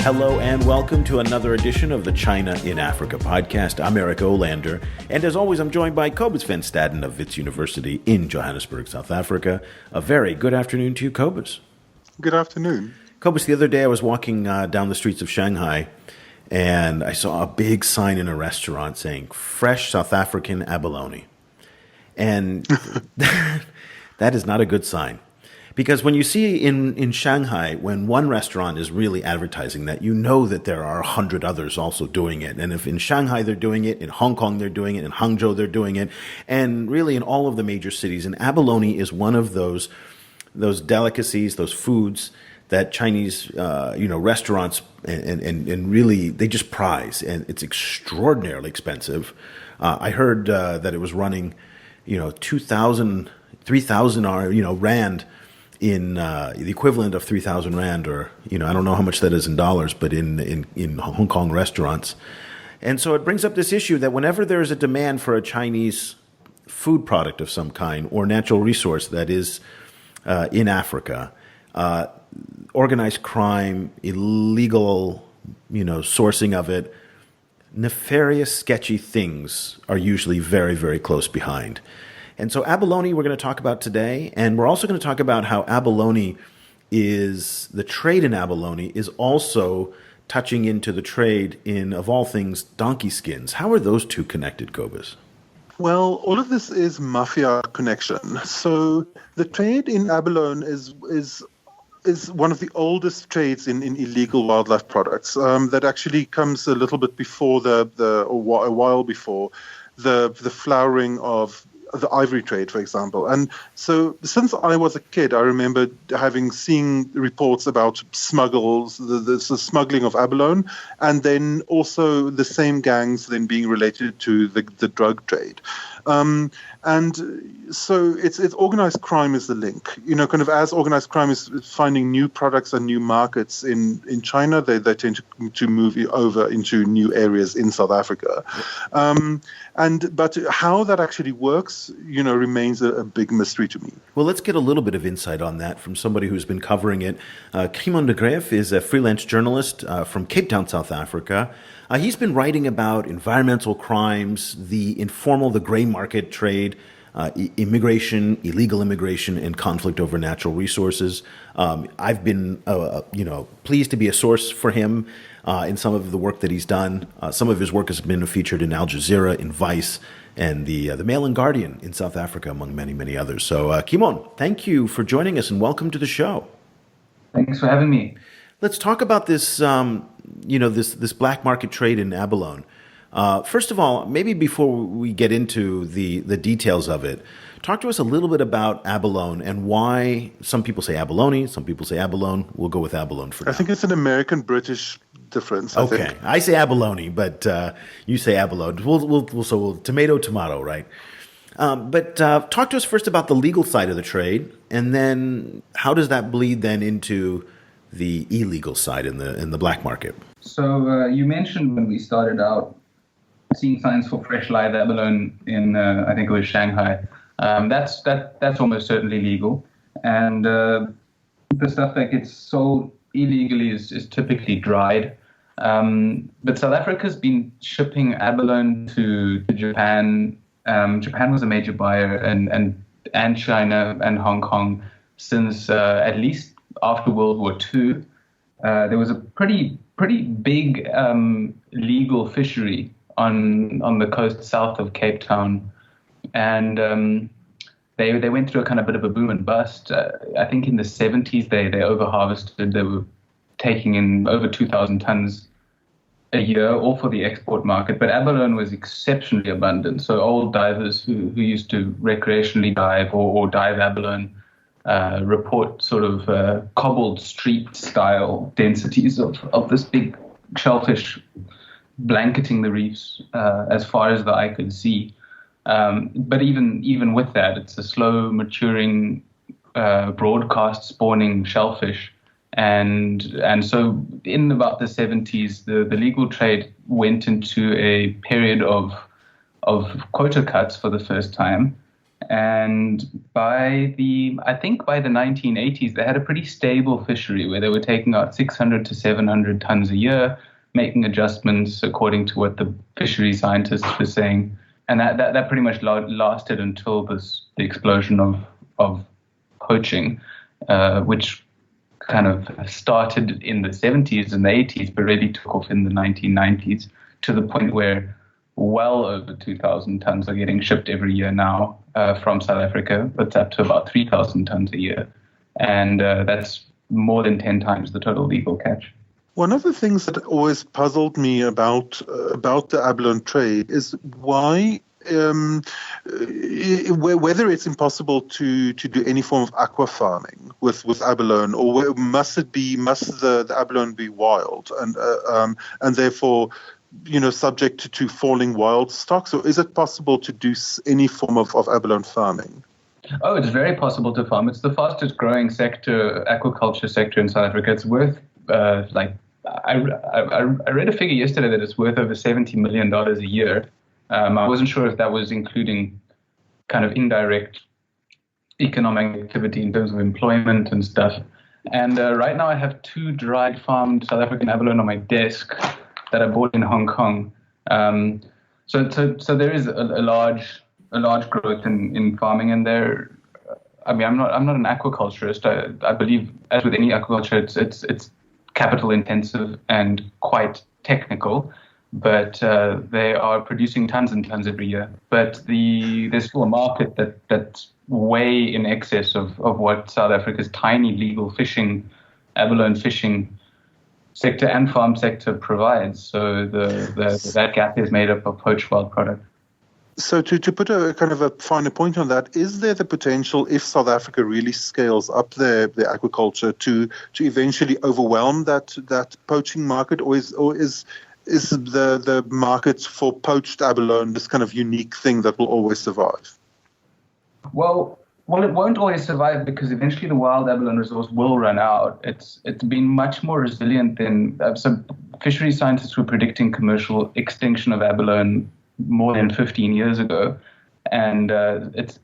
Hello and welcome to another edition of the China in Africa podcast. I'm Eric Olander, and as always, I'm joined by Cobus van Staden of Wits University in Johannesburg, South Africa. A very good afternoon to you, Cobus. Good afternoon. Cobus, the other day I was walking down the streets of Shanghai, and I saw a big sign in a restaurant saying, fresh South African abalone. And that is not a good sign. Because when you see in Shanghai, when one restaurant is really advertising that, you know that there are 100 others also doing it. And if in Shanghai they're doing it, in Hong Kong they're doing it, in Hangzhou they're doing it, and really in all of the major cities. And abalone is one of those delicacies, those foods that Chinese restaurants and really they just prize, and it's extraordinarily expensive. I heard that it was running 2,000, 3,000 rand. In the equivalent of 3,000 rand, or I don't know how much that is in dollars, but in Hong Kong restaurants. And so it brings up this issue that whenever there is a demand for a Chinese food product of some kind or natural resource that is in Africa, organized crime, illegal sourcing of it, nefarious, sketchy things are usually very, very close behind. And so abalone we're going to talk about today, and we're also going to talk about how the trade in abalone is also touching into the trade in, of all things, donkey skins. How are those two connected, Cobus? Well, all of this is mafia connection. So the trade in abalone is one of the oldest trades in illegal wildlife products that actually comes a little bit before a while before the flowering of the ivory trade, for example. And so since I was a kid, I remember seeing reports about the smuggling of abalone, and then also the same gangs then being related to the drug trade. And so it's organized crime is the link. Kind of as organized crime is finding new products and new markets in China, they tend to move over into new areas in South Africa. But how that actually works, remains a big mystery to me. Well, let's get a little bit of insight on that from somebody who's been covering it. Kimon de Greef is a freelance journalist from Cape Town, South Africa. He's been writing about environmental crimes, the gray market trade, immigration, illegal immigration, and conflict over natural resources. I've been, pleased to be a source for him in some of the work that he's done. Some of his work has been featured in Al Jazeera, in Vice, and the Mail and Guardian in South Africa, among many, many others. So, Kimon, thank you for joining us, and welcome to the show. Thanks for having me. Let's talk about this, this black market trade in abalone. First of all, maybe before we get into the details of it, talk to us a little bit about abalone and why some people say abalone, some people say abalone. We'll go with abalone for now. I think it's an American-British difference. Okay, I say abalone, but you say abalone. We'll tomato, right? But talk to us first about the legal side of the trade, and then how does that bleed then into the illegal side in the black market? So you mentioned when we started out seeing signs for fresh live abalone in I think it was Shanghai. That's almost certainly legal, and the stuff that gets sold illegally is typically dried. But South Africa's been shipping abalone to Japan. Japan was a major buyer, and China and Hong Kong since at least after World War II. There was a pretty big legal fishery on the coast south of Cape Town, and they went through a kind of bit of a boom and bust. I think in the 70s they overharvested. They were taking in over 2,000 tons a year, all for the export market. But abalone was exceptionally abundant. So old divers who used to recreationally dive or dive abalone report sort of cobbled street style densities of this big shellfish blanketing the reefs as far as the eye could see. But even with that, it's a slow maturing, broadcast spawning shellfish. And so in about the 70s, the legal trade went into a period of quota cuts for the first time. And I think by the 1980s, they had a pretty stable fishery where they were taking out 600 to 700 tons a year, making adjustments according to what the fishery scientists were saying. And that pretty much lasted until the explosion of poaching, which kind of started in the 70s and the 80s, but really took off in the 1990s to the point where well over 2,000 tons are getting shipped every year now from South Africa. It's up to about 3,000 tons a year. And that's more than 10 times the total legal catch. One of the things that always puzzled me about the abalone trade is why, whether it's impossible to do any form of aqua farming with abalone, or must the abalone be wild and therefore subject to falling wild stocks, or is it possible to do any form of abalone farming? Oh, it's very possible to farm. It's the fastest growing sector, aquaculture sector in South Africa. It's worth I read a figure yesterday that it's worth over $70 million a year. I wasn't sure if that was including kind of indirect economic activity in terms of employment and stuff. And right now I have 2 dried farmed South African abalone on my desk that I bought in Hong Kong. So there is a large growth in farming, and there. I mean, I'm not an aquaculturist. I believe, as with any aquaculture, it's capital intensive and quite technical, but they are producing tons and tons every year. But there's still a market that's way in excess of what South Africa's tiny legal abalone fishing sector and farm sector provides. So that gap is made up of poached wild product. So to put a kind of a finer point on that, is there the potential, if South Africa really scales up their aquaculture, to eventually overwhelm that poaching market, or is the market for poached abalone this kind of unique thing that will always survive? Well, it won't always survive, because eventually the wild abalone resource will run out. It's been much more resilient than some fishery scientists were predicting commercial extinction of abalone more than 15 years ago, and it's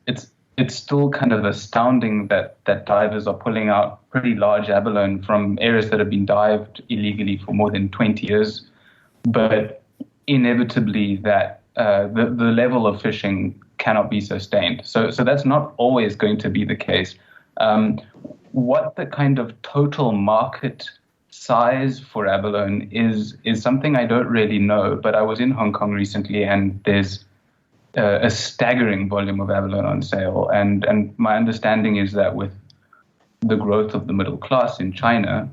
still kind of astounding that divers are pulling out pretty large abalone from areas that have been dived illegally for more than 20 years. But inevitably, that the level of fishing cannot be sustained. So that's not always going to be the case. What the kind of total market size for abalone is something I don't really know, but I was in Hong Kong recently, and there's a staggering volume of abalone on sale. And my understanding is that with the growth of the middle class in China,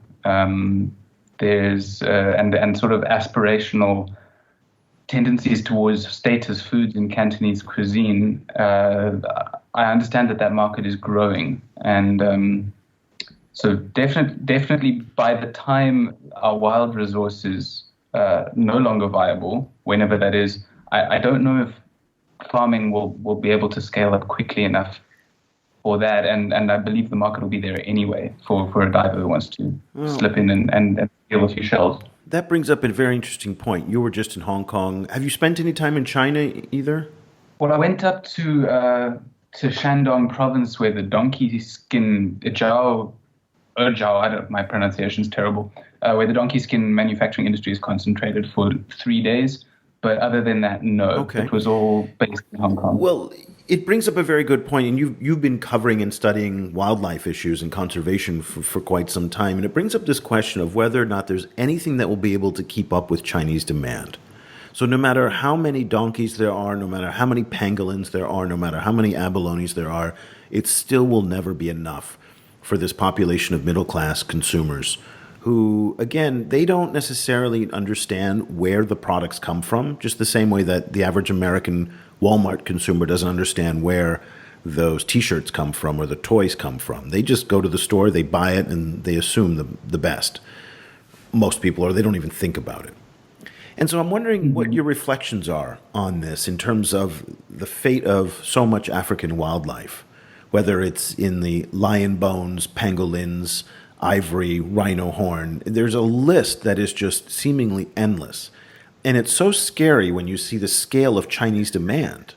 there's and sort of aspirational tendencies towards status foods in Cantonese cuisine. I understand that market is growing, and so definitely by the time our wild resource is no longer viable, whenever that is, I don't know if farming will be able to scale up quickly enough for that, and I believe the market will be there anyway for a diver who wants to slip in and steal a few shells. That brings up a very interesting point. You were just in Hong Kong. Have you spent any time in China either? Well, I went up to Shandong province, where the donkey skin ejiao, my pronunciation's terrible, where the donkey skin manufacturing industry is concentrated for 3 days. But other than that, no. Okay. It was all based in Hong Kong. Well, it brings up a very good point, and you've been covering and studying wildlife issues and conservation for quite some time, and it brings up this question of whether or not there's anything that will be able to keep up with Chinese demand. So no matter how many donkeys there are, no matter how many pangolins there are, no matter how many abalones there are, it still will never be enough for this population of middle-class consumers who, again, they don't necessarily understand where the products come from, just the same way that the average American Walmart consumer doesn't understand where those T-shirts come from or the toys come from. They just go to the store, they buy it, and they assume the best. Most people, or they don't even think about it. And so I'm wondering what your reflections are on this in terms of the fate of so much African wildlife, whether it's in the lion bones, pangolins, ivory, rhino horn. There's a list that is just seemingly endless. And it's so scary when you see the scale of Chinese demand.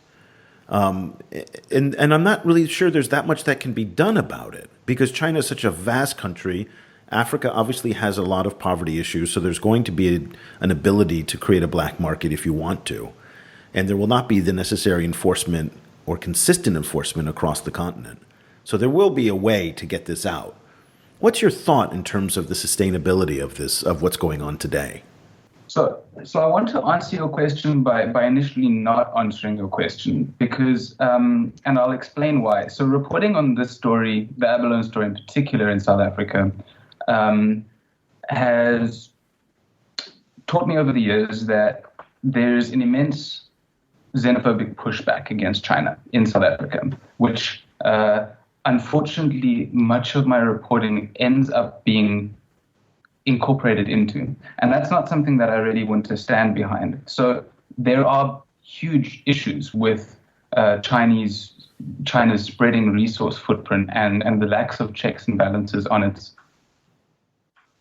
And I'm not really sure there's that much that can be done about it because China is such a vast country. Africa obviously has a lot of poverty issues, so there's going to be an ability to create a black market if you want to. And there will not be the necessary enforcement or consistent enforcement across the continent. So there will be a way to get this out. What's your thought in terms of the sustainability of this, of what's going on today? So I want to answer your question by initially not answering your question because, and I'll explain why. So reporting on this story, the Abalone story in particular in South Africa, has taught me over the years that there's an immense xenophobic pushback against China in South Africa, which unfortunately much of my reporting ends up being incorporated into. And that's not something that I really want to stand behind. So there are huge issues with China's spreading resource footprint and the lack of checks and balances on its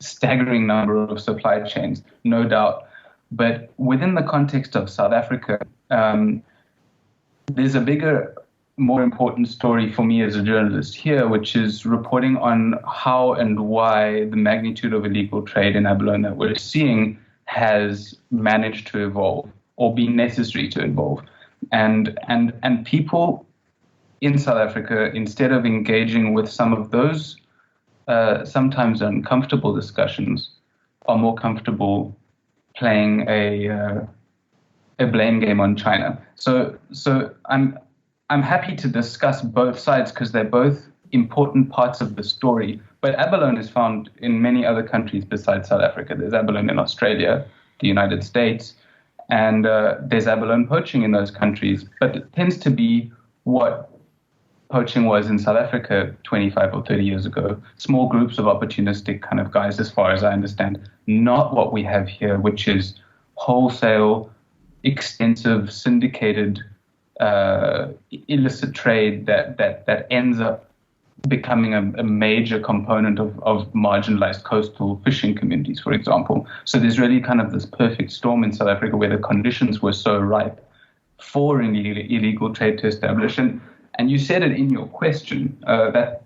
staggering number of supply chains, no doubt. But within the context of South Africa, there's a bigger, more important story for me as a journalist here, which is reporting on how and why the magnitude of illegal trade in abalone that we're seeing has managed to evolve or been necessary to evolve. And people in South Africa, instead of engaging with some of those sometimes uncomfortable discussions, are more comfortable playing a blame game on China. So I'm happy to discuss both sides because they're both important parts of the story. But abalone is found in many other countries besides South Africa. There's abalone in Australia, the United States, and there's abalone poaching in those countries. But it tends to be what poaching was in South Africa 25 or 30 years ago. Small groups of opportunistic kind of guys, as far as I understand. Not what we have here, which is wholesale, extensive, syndicated illicit trade that ends up becoming a major component of marginalized coastal fishing communities, for example. So there's really kind of this perfect storm in South Africa where the conditions were so ripe for illegal trade to establish. And you said it in your question that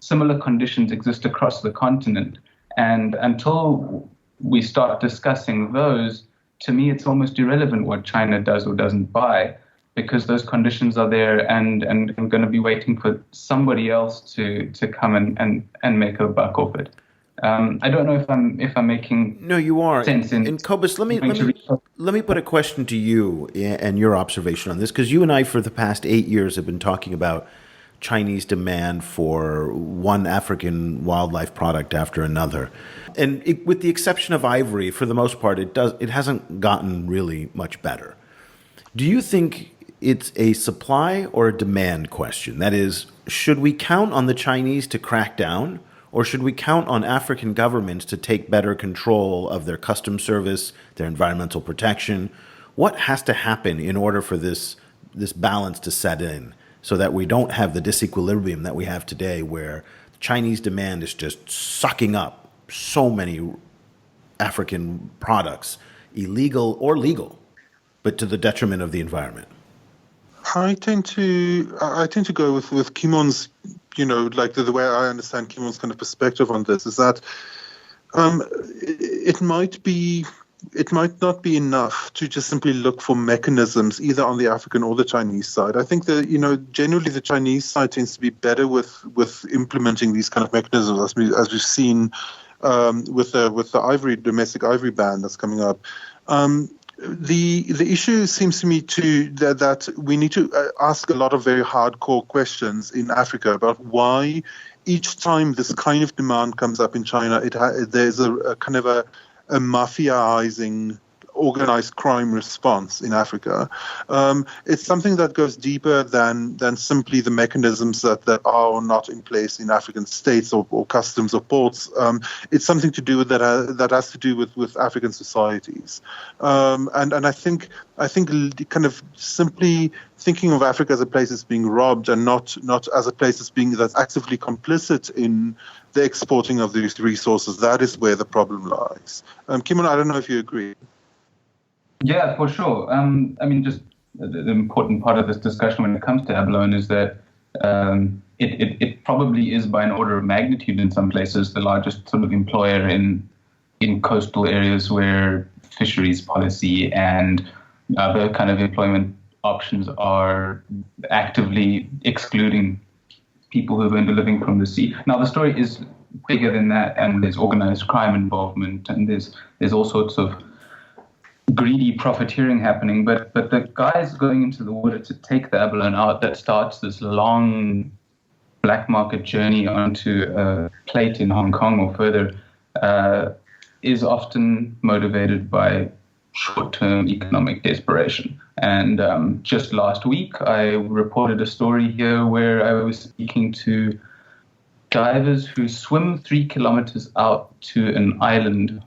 similar conditions exist across the continent. And until we start discussing those, to me, it's almost irrelevant what China does or doesn't buy, because those conditions are there and I'm going to be waiting for somebody else to come and make a buck off it. I don't know if I'm making no, you are. sense. And Cobus, let me put a question to you and your observation on this, because you and I for the past 8 years have been talking about Chinese demand for one African wildlife product after another, and with the exception of ivory, for the most part, it hasn't gotten really much better. Do you think it's a supply or a demand question? That is, should we count on the Chinese to crack down, or should we count on African governments to take better control of their customs service, their environmental protection? What has to happen in order for this balance to set in so that we don't have the disequilibrium that we have today where Chinese demand is just sucking up so many African products, illegal or legal, but to the detriment of the environment? I tend to go with Kimon's, like the way I understand Kimon's kind of perspective on this is that it might not be enough to just simply look for mechanisms either on the African or the Chinese side. I think that generally the Chinese side tends to be better with implementing these kind of mechanisms, as we've seen with the domestic ivory ban that's coming up. The issue seems to me that we need to ask a lot of very hardcore questions in Africa about why each time this kind of demand comes up in China, there's a kind of a mafiaizing organized crime response in Africa. It's something that goes deeper than simply the mechanisms that are not in place in African states or customs or ports. It's something to do with that has to do with African societies. And I think kind of simply thinking of Africa as a place that's being robbed and not as a place that's actively complicit in the exporting of these resources, that is where the problem lies. Kimon, I don't know if you agree. Yeah, for sure. I mean, just the important part of this discussion when it comes to abalone is that it probably is by an order of magnitude in some places the largest sort of employer in coastal areas where fisheries policy and other kind of employment options are actively excluding people who have earned a living from the sea. Now, the story is bigger than that, and there's organized crime involvement, and there's all sorts of greedy profiteering happening. But the guys going into the water to take the abalone out, that starts this long black market journey onto a plate in Hong Kong or further, is often motivated by short-term economic desperation. And just last week, I reported a story here where I was speaking to divers who swim 3 kilometers out to an island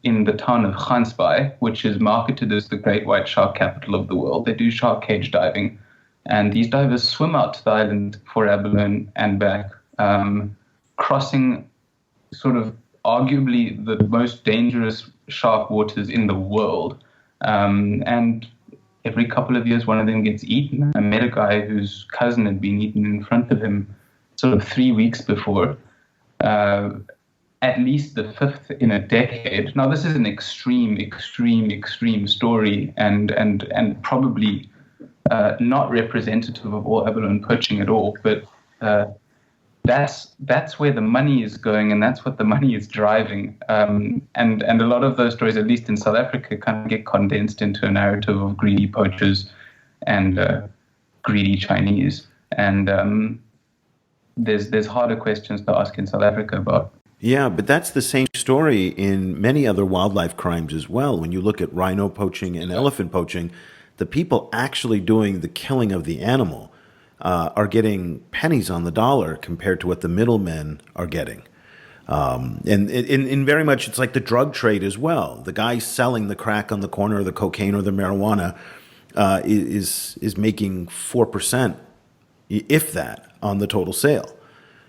in the town of Gansbaai, which is marketed as the great white shark capital of the world. They do shark cage diving. And these divers swim out to the island for abalone and back, crossing sort of arguably the most dangerous shark waters in the world. And every couple of years, one of them gets eaten. I met a guy whose cousin had been eaten in front of him sort of 3 weeks before, at least the fifth in a decade. Now, this is an extreme story and probably not representative of all abalone poaching at all, but that's where the money is going, and that's what the money is driving. And a lot of those stories, at least in South Africa, kind of get condensed into a narrative of greedy poachers and greedy Chinese. And there's harder questions to ask in South Africa about. Yeah, but that's the same story in many other wildlife crimes as well. When you look at rhino poaching and elephant poaching, the people actually doing the killing of the animal are getting pennies on the dollar compared to what the middlemen are getting. And in very much, it's like the drug trade as well. The guy selling the crack on the corner, or the cocaine or the marijuana, is making 4%, if that, on the total sale.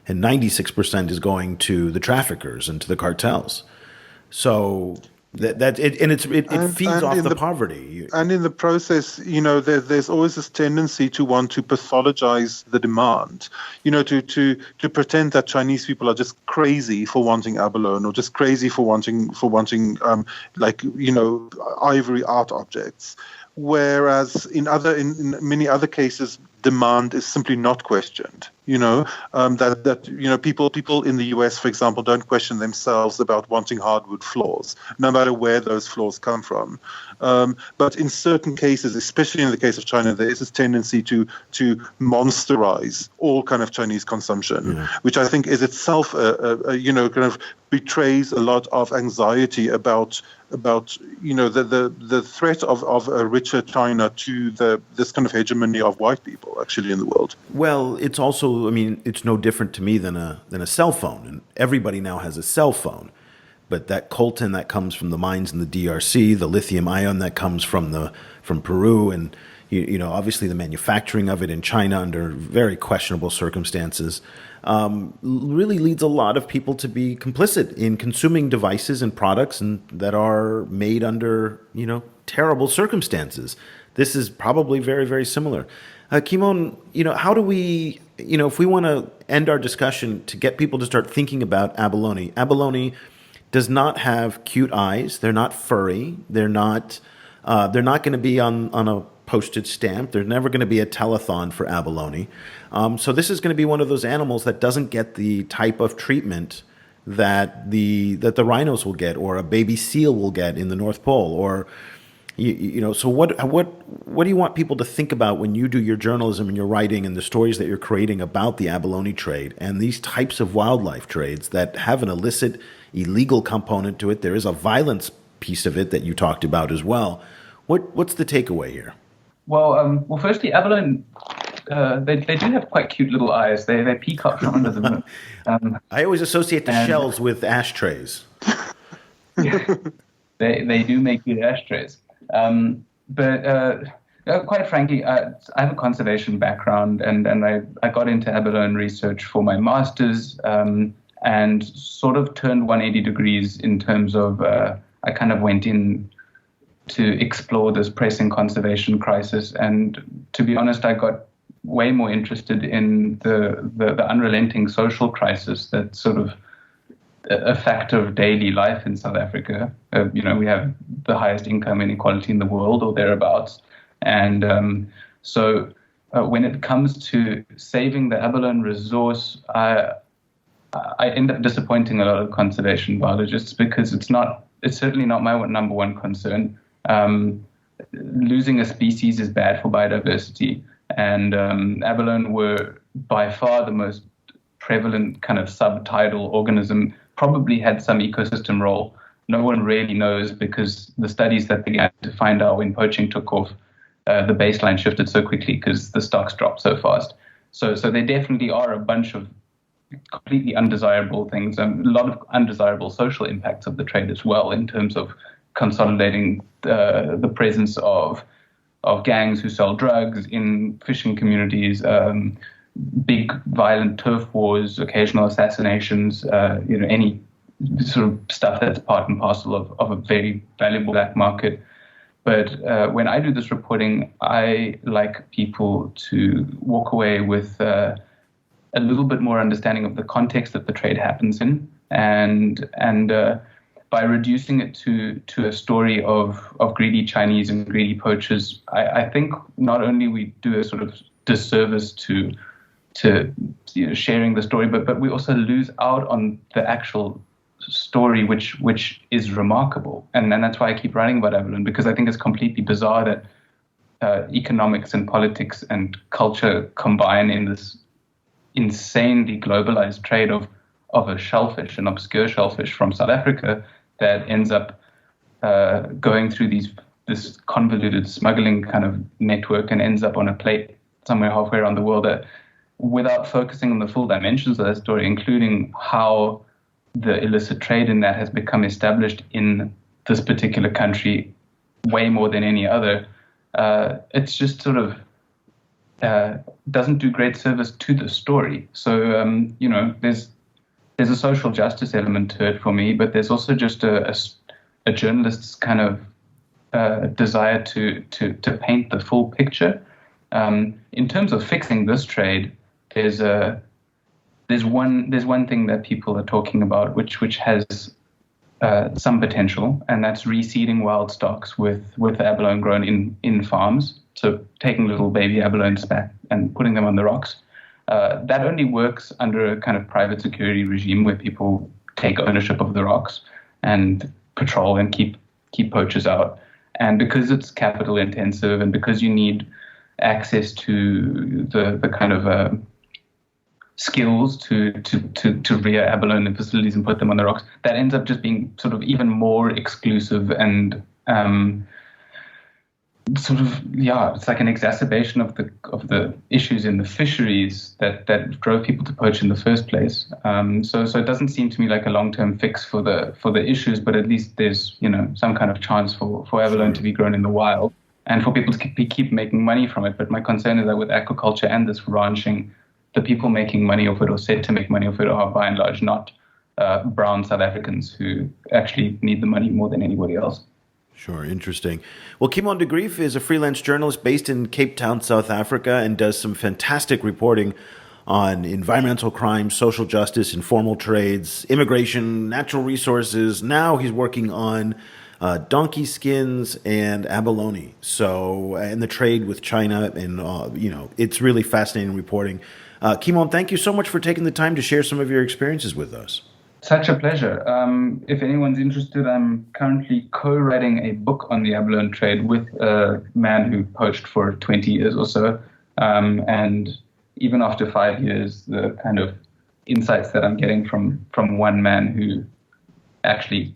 And 96% is going to the traffickers and to the cartels. So it feeds off the poverty. And in the process, there's always this tendency to want to pathologize the demand, to pretend that Chinese people are just crazy for wanting abalone, or just crazy for wanting ivory art objects. Whereas in many other cases, demand is simply not questioned. People in the US, for example, don't question themselves about wanting hardwood floors, no matter where those floors come from. But in certain cases, especially in the case of China, there is this tendency to monsterize all kind of Chinese consumption, which I think is itself kind of betrays a lot of anxiety about the threat of a richer China to this kind of hegemony of white people actually in the world. Well, it's also, it's no different to me than a cell phone, and everybody now has a cell phone. But that coltan that comes from the mines in the DRC, the lithium ion that comes from Peru, and obviously the manufacturing of it in China under very questionable circumstances, really leads a lot of people to be complicit in consuming devices and products that are made under terrible circumstances. This is probably very, very similar. Kimon, how do we, if we want to end our discussion to get people to start thinking about abalone? Abalone does not have cute eyes. They're not furry. They're not going to be on a postage stamp. There's never going to be a telethon for abalone. So this is going to be one of those animals that doesn't get the type of treatment that the rhinos will get, or a baby seal will get in the North Pole, or So what do you want people to think about when you do your journalism and your writing and the stories that you're creating about the abalone trade and these types of wildlife trades that have an illicit, illegal component to it? There is a violence piece of it that you talked about as well. What's the takeaway here? Well, firstly, abalone, they do have quite cute little eyes. They peek up from under the moon. I always associate the shells with ashtrays. They do make good ashtrays. But quite frankly, I have a conservation background, and I got into abalone research for my master's, and sort of turned 180 degrees in terms of I kind of went in to explore this pressing conservation crisis. And to be honest, I got way more interested in the unrelenting social crisis that's sort of a factor of daily life in South Africa. We have the highest income inequality in the world or thereabouts. And so when it comes to saving the abalone resource, I end up disappointing a lot of conservation biologists because it's certainly not my number one concern. Losing a species is bad for biodiversity, and abalone were by far the most prevalent kind of subtidal organism, probably had some ecosystem role. No one really knows because the studies that began to find out when poaching took off, the baseline shifted so quickly because the stocks dropped so fast. So there definitely are a bunch of completely undesirable things, a lot of undesirable social impacts of the trade as well, in terms of consolidating the presence of gangs who sell drugs in fishing communities, big violent turf wars, occasional assassinations, any sort of stuff that's part and parcel of a very valuable black market. But when I do this reporting, I like people to walk away with a little bit more understanding of the context that the trade happens in, and by reducing it to a story of greedy Chinese and greedy poachers, I think not only we do a sort of disservice to sharing the story, but we also lose out on the actual story, which is remarkable. And that's why I keep writing about abalone, because I think it's completely bizarre that economics and politics and culture combine in this insanely globalized trade of a shellfish, an obscure shellfish from South Africa that ends up going through this convoluted smuggling kind of network and ends up on a plate somewhere halfway around the world, without focusing on the full dimensions of that story, including how the illicit trade in that has become established in this particular country way more than any other. It's just sort of doesn't do great service to the story. So, there's a social justice element to it for me, but there's also just a journalist's kind of desire to paint the full picture. In terms of fixing this trade, there's one thing that people are talking about, which has some potential, and that's reseeding wild stocks with abalone grown in farms. So taking little baby abalones back and putting them on the rocks. That only works under a kind of private security regime where people take ownership of the rocks and patrol and keep poachers out. And because it's capital intensive and because you need access to the kind of skills to rear abalone in facilities and put them on the rocks, that ends up just being sort of even more exclusive and it's like an exacerbation of the issues in the fisheries that drove people to poach in the first place. So it doesn't seem to me like a long-term fix for the issues, but at least there's some kind of chance for abalone to be grown in the wild and for people to keep making money from it. But my concern is that with aquaculture and this ranching, the people making money off it or said to make money off it are by and large not brown South Africans who actually need the money more than anybody else. Sure, interesting. Well, Kimon de Greef is a freelance journalist based in Cape Town, South Africa, and does some fantastic reporting on environmental crimes, social justice, informal trades, immigration, natural resources. Now he's working on donkey skins and abalone. So, and the trade with China, and it's really fascinating reporting. Kimon, thank you so much for taking the time to share some of your experiences with us. Such a pleasure. If anyone's interested, I'm currently co-writing a book on the abalone trade with a man who poached for 20 years or so. And even after 5 years, the kind of insights that I'm getting from one man who actually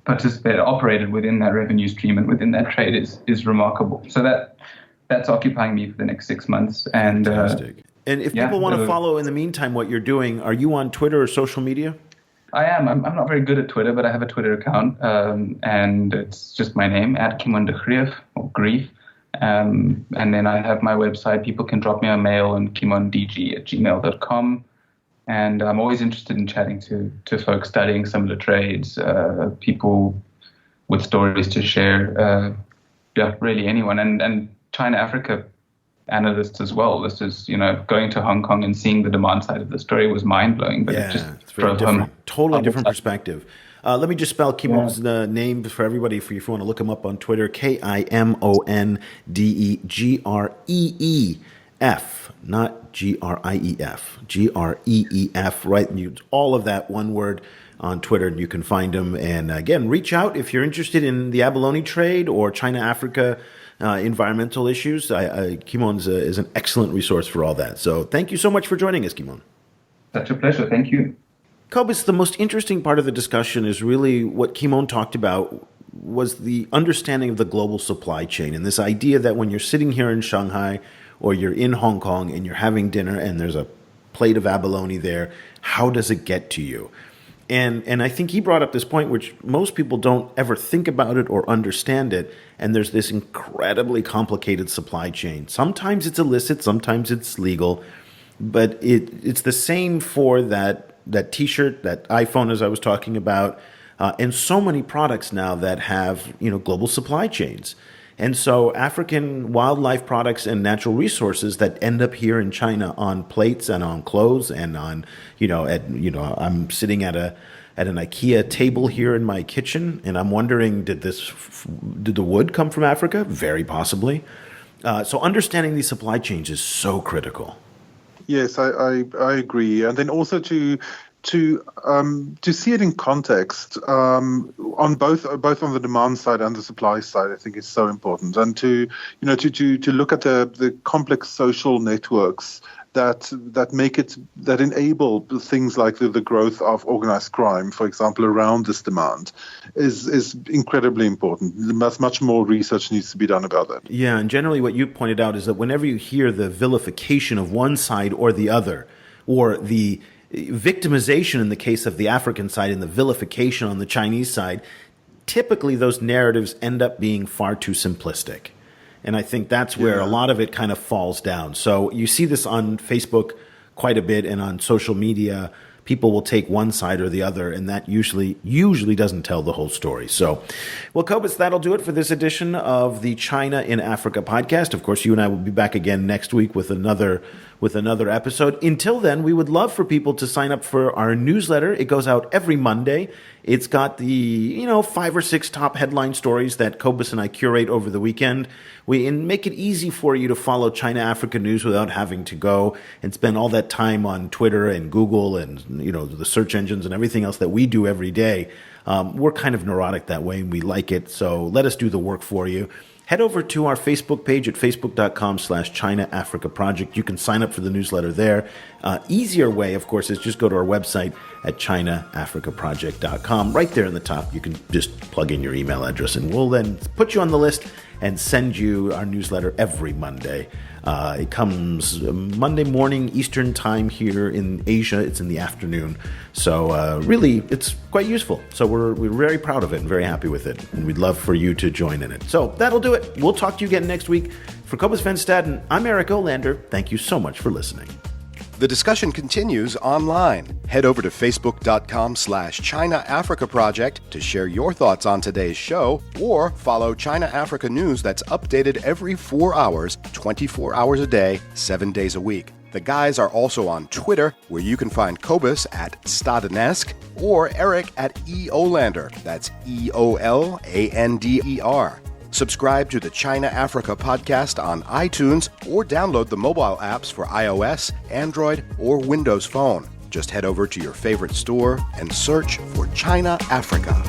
operated within that revenue stream and within that trade is remarkable. So that's occupying me for the next 6 months. And fantastic. And if people want to follow in the meantime what you're doing, are you on Twitter or social media? I am. I'm not very good at Twitter, but I have a Twitter account, and it's just my name, @Kimon de Greef, or Greef. And then I have my website. People can drop me a mail on kimondg@gmail.com. And I'm always interested in chatting to folks studying similar trades, people with stories to share. really anyone. And China-Africa analysts as well. This is, going to Hong Kong and seeing the demand side of the story was mind-blowing, but it just it's very different. Totally different stuff. perspective. Let me just spell Kimon's name for everybody if you want to look him up on Twitter. KIMONDEGREEF, not GRIEF. GREEF, right? And you all of that one word on Twitter, and you can find him. And again, reach out if you're interested in the abalone trade or China-Africa environmental issues. Kimon is an excellent resource for all that. So thank you so much for joining us, Kimon. Such a pleasure. Thank you. Cobus, the most interesting part of the discussion is really what Kimon talked about was the understanding of the global supply chain and this idea that when you're sitting here in Shanghai or you're in Hong Kong and you're having dinner and there's a plate of abalone there, how does it get to you? And I think he brought up this point, which most people don't ever think about it or understand it. And there's this incredibly complicated supply chain. Sometimes it's illicit, sometimes it's legal, but it's the same for that T-shirt, that iPhone, as I was talking about, and so many products now that have global supply chains. And so African wildlife products and natural resources that end up here in China on plates and on clothes and on, I'm sitting at an IKEA table here in my kitchen, and I'm wondering, did the wood come from Africa? Very possibly. So understanding these supply chains is so critical. Yes, I agree. And then also to see it in context on both on the demand side and the supply side, I think is so important. And to look at the complex social networks that enable things like the growth of organized crime, for example, around this demand, is incredibly important. Much more research needs to be done about that. Yeah, and generally what you pointed out is that whenever you hear the vilification of one side or the other, or the victimization in the case of the African side and the vilification on the Chinese side, typically those narratives end up being far too simplistic. And I think that's where a lot of it kind of falls down. So you see this on Facebook quite a bit, and on social media, people will take one side or the other, and that usually doesn't tell the whole story. So, well, Cobus, that'll do it for this edition of the China in Africa podcast. Of course, you and I will be back again next week with another episode. Until then, we would love for people to sign up for our newsletter. It goes out every Monday. It's got the 5 or 6 top headline stories that Cobus and I curate over the weekend. We make it easy for you to follow China Africa news without having to go and spend all that time on Twitter and Google and the search engines and everything else that we do every day. We're kind of neurotic that way, and we like it. So let us do the work for you. Head over to our Facebook page at facebook.com/China Africa Project. You can sign up for the newsletter there. Easier way, of course, is just go to our website at ChinaAfricaProject.com. Right there in the top, you can just plug in your email address, and we'll then put you on the list and send you our newsletter every Monday. It comes Monday morning Eastern time here in Asia. It's in the afternoon. So really, it's quite useful. So we're very proud of it and very happy with it. And we'd love for you to join in it. So that'll do it. We'll talk to you again next week. For Cobus Van Staden, I'm Eric Olander. Thank you so much for listening. The discussion continues online. Head over to facebook.com/China Africa Project to share your thoughts on today's show, or follow China Africa News that's updated every 4 hours, 24 hours a day, 7 days a week. The guys are also on Twitter, where you can find Cobus at Stadenesque or Eric at Olander. That's EOLANDER. Subscribe to the China Africa podcast on iTunes or download the mobile apps for iOS, Android, or Windows Phone. Just head over to your favorite store and search for China Africa.